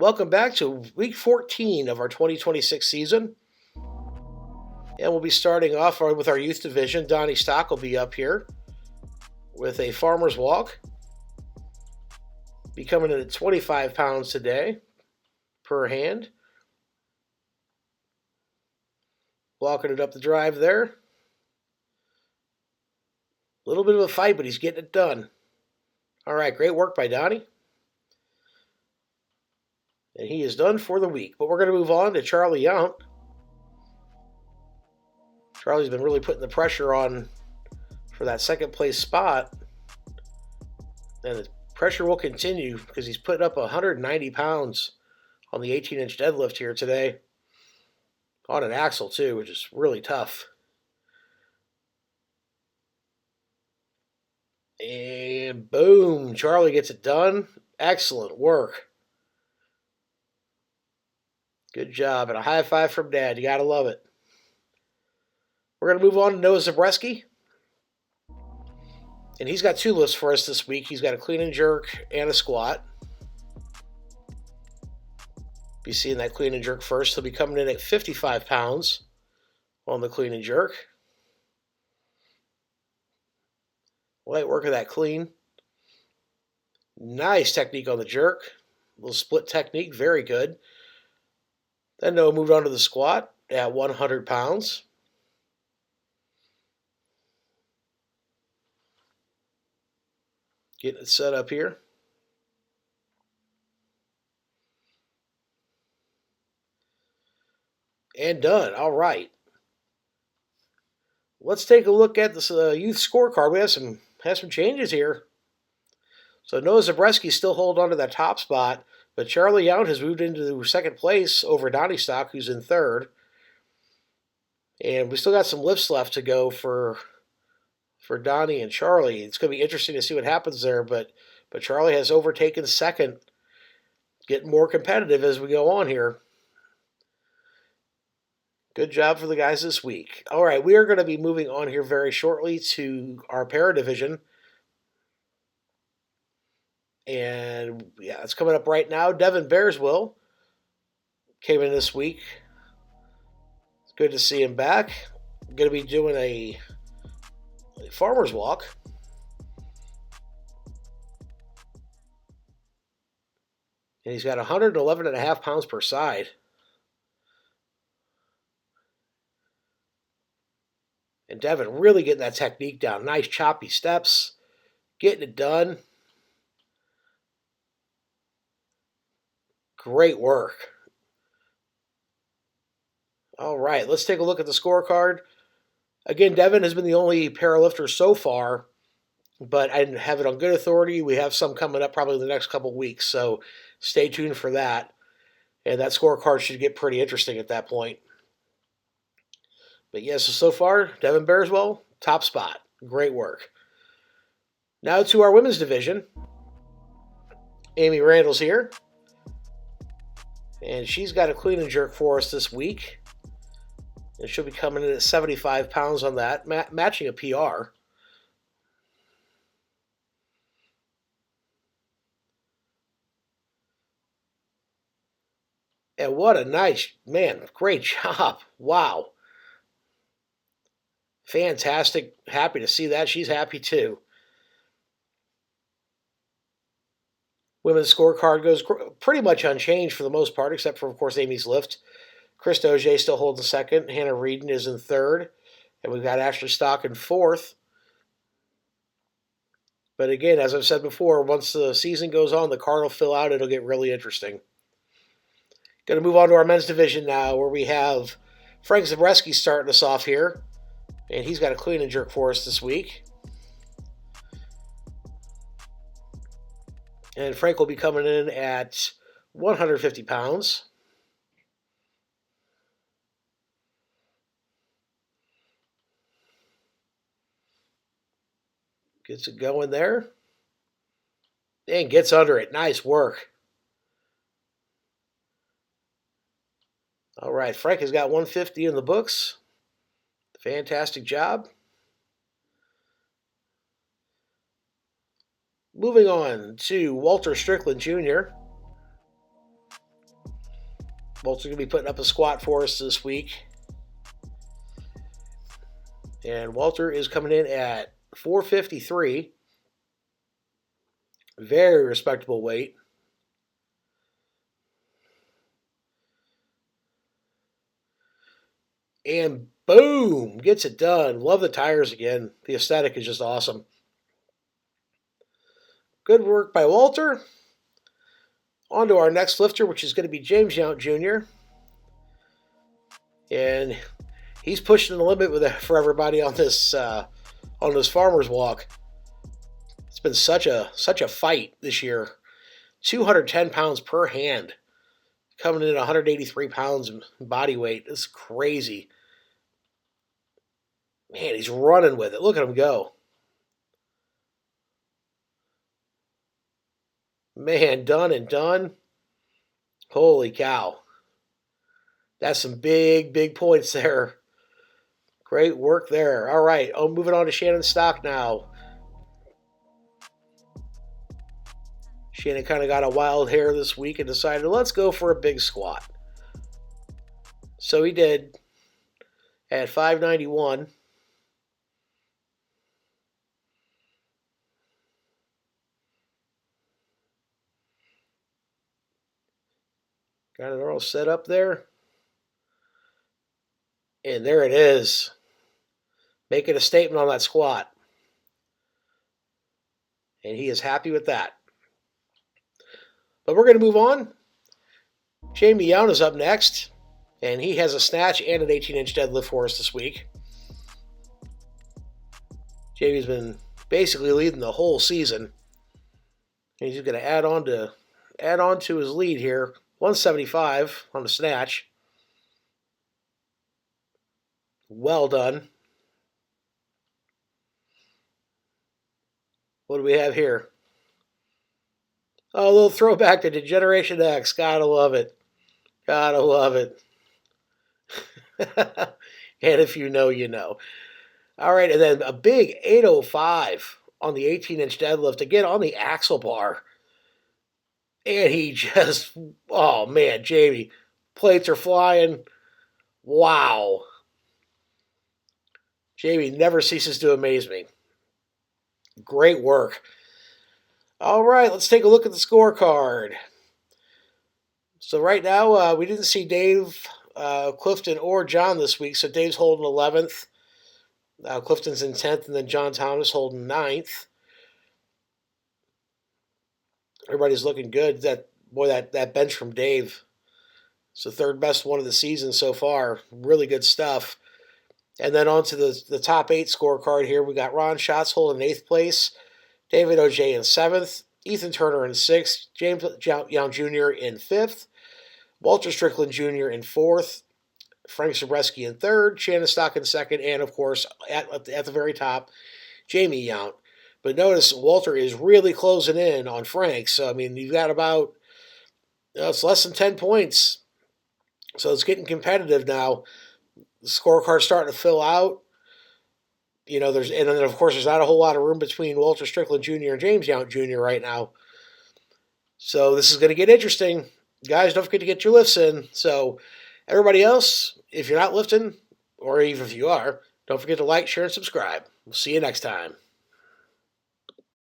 Welcome back to week 14 of our 2026 season. And we'll be starting off with our youth division. Donnie Stock will be up here with a farmer's walk. Be coming in at 25 pounds today per hand. Walking it up the drive there. A little bit of a fight, but he's getting it done. All right, great work by Donnie. And he is done for the week. But we're going to move on to Charlie Yount. Charlie's been really putting the pressure on for that second place spot. And the pressure will continue because he's putting up 190 pounds on the 18-inch deadlift here today. On an axle, too, which is really tough. And boom, Charlie gets it done. Excellent work. Good job. And a high five from Dad. You got to love it. We're going to move on to Noah Zabreski. And he's got two lifts for us this week. He's got a clean and jerk and a squat. Be seeing that clean and jerk first. He'll be coming in at 55 pounds on the clean and jerk. Light work of that clean. Nice technique on the jerk. A little split technique. Very good. Then Noah moved on to the squat at 100 pounds. Getting it set up here. And done. All right. Let's take a look at this youth scorecard. We have some changes here. So Noah Zabreski still hold on to that top spot, but Charlie Yount has moved into second place over Donnie Stock, who's in third. And we still got some lifts left to go for Donnie and Charlie. It's going to be interesting to see what happens there, but Charlie has overtaken second, getting more competitive as we go on here. Good job for the guys this week. All right, we are going to be moving on here very shortly to our para division. And yeah, it's coming up right now. Devin Bearswell came in this week. It's good to see him back. I'm going to be doing a farmer's walk. And he's got 111.5 pounds per side. And Devin really getting that technique down. Nice choppy steps. Getting it done. Great work. All right, let's take a look at the scorecard. Again, Devin has been the only powerlifter so far, but I have it on good authority. We have some coming up probably in the next couple weeks, so stay tuned for that. And that scorecard should get pretty interesting at that point. But yes, so far, Devin Bearswell, top spot. Great work. Now to our women's division. Amy Randall's here. And she's got a clean and jerk for us this week. And she'll be coming in at 75 pounds on that, matching a PR. And what a nice, man, great job. Wow. Fantastic. Happy to see that. She's happy too. Women's scorecard goes pretty much unchanged for the most part, except for, of course, Amy's lift. Chris Doge still holding second. Hannah Reedon is in third. And we've got Ashley Stock in fourth. But again, as I've said before, once the season goes on, the card will fill out. It'll get really interesting. Going to move on to our men's division now, where we have Frank Zabreski starting us off here. And he's got a clean and jerk for us this week. And Frank will be coming in at 150 pounds. Gets it going there. And gets under it. Nice work. All right, Frank has got 150 in the books. Fantastic job. Moving on to Walter Strickland Jr. Walter's going to be putting up a squat for us this week. And Walter is coming in at 453. Very respectable weight. And boom, gets it done. Love the tires again. The aesthetic is just awesome. Good work by Walter. On to our next lifter, which is going to be James Yount Jr. And he's pushing the limit for everybody on this farmer's walk. It's been such a fight this year. 210 pounds per hand, coming in at 183 pounds in body weight. It's crazy. Man, he's running with it. Look at him go. Man, done and done. Holy cow. That's some big, big points there. Great work there. All right, moving on to Shannon Stock now. Shannon kind of got a wild hair this week and decided, let's go for a big squat. So he did at 591. Got it all set up there. And there it is. Making a statement on that squat. And he is happy with that. But we're going to move on. Jamie Yount is up next. And he has a snatch and an 18-inch deadlift for us this week. Jamie's been basically leading the whole season. And he's going to add on to his lead here. 175 on the snatch. Well done. What do we have here? Oh, a little throwback to Generation X. Gotta love it. Gotta love it. And if you know, you know. All right, and then a big 805 on the 18-inch deadlift, again on the axle bar. And he just, oh man, Jamie, plates are flying. Wow. Jamie never ceases to amaze me. Great work. All right, let's take a look at the scorecard. So right now, we didn't see Dave, Clifton, or John this week. So Dave's holding 11th. Clifton's in 10th, and then John Thomas holding 9th. Everybody's looking good. That bench from Dave. It's the third best one of the season so far. Really good stuff. And then on to the top 8 scorecard here. We got Ron Schatz holding 8th place. David O'Jay in 7th. Ethan Turner in 6th. James Yount Jr. in 5th. Walter Strickland Jr. in 4th. Frank Zabreski in 3rd. Shannon Stock in 2nd. And, of course, at the very top, Jamie Yount. But notice Walter is really closing in on Frank. So, I mean, you've got about, it's less than 10 points. So it's getting competitive now. The scorecard's starting to fill out. And then, of course, there's not a whole lot of room between Walter Strickland Jr. and James Yount Jr. right now. So this is going to get interesting. Guys, don't forget to get your lifts in. So everybody else, if you're not lifting, or even if you are, don't forget to like, share, and subscribe. We'll see you next time.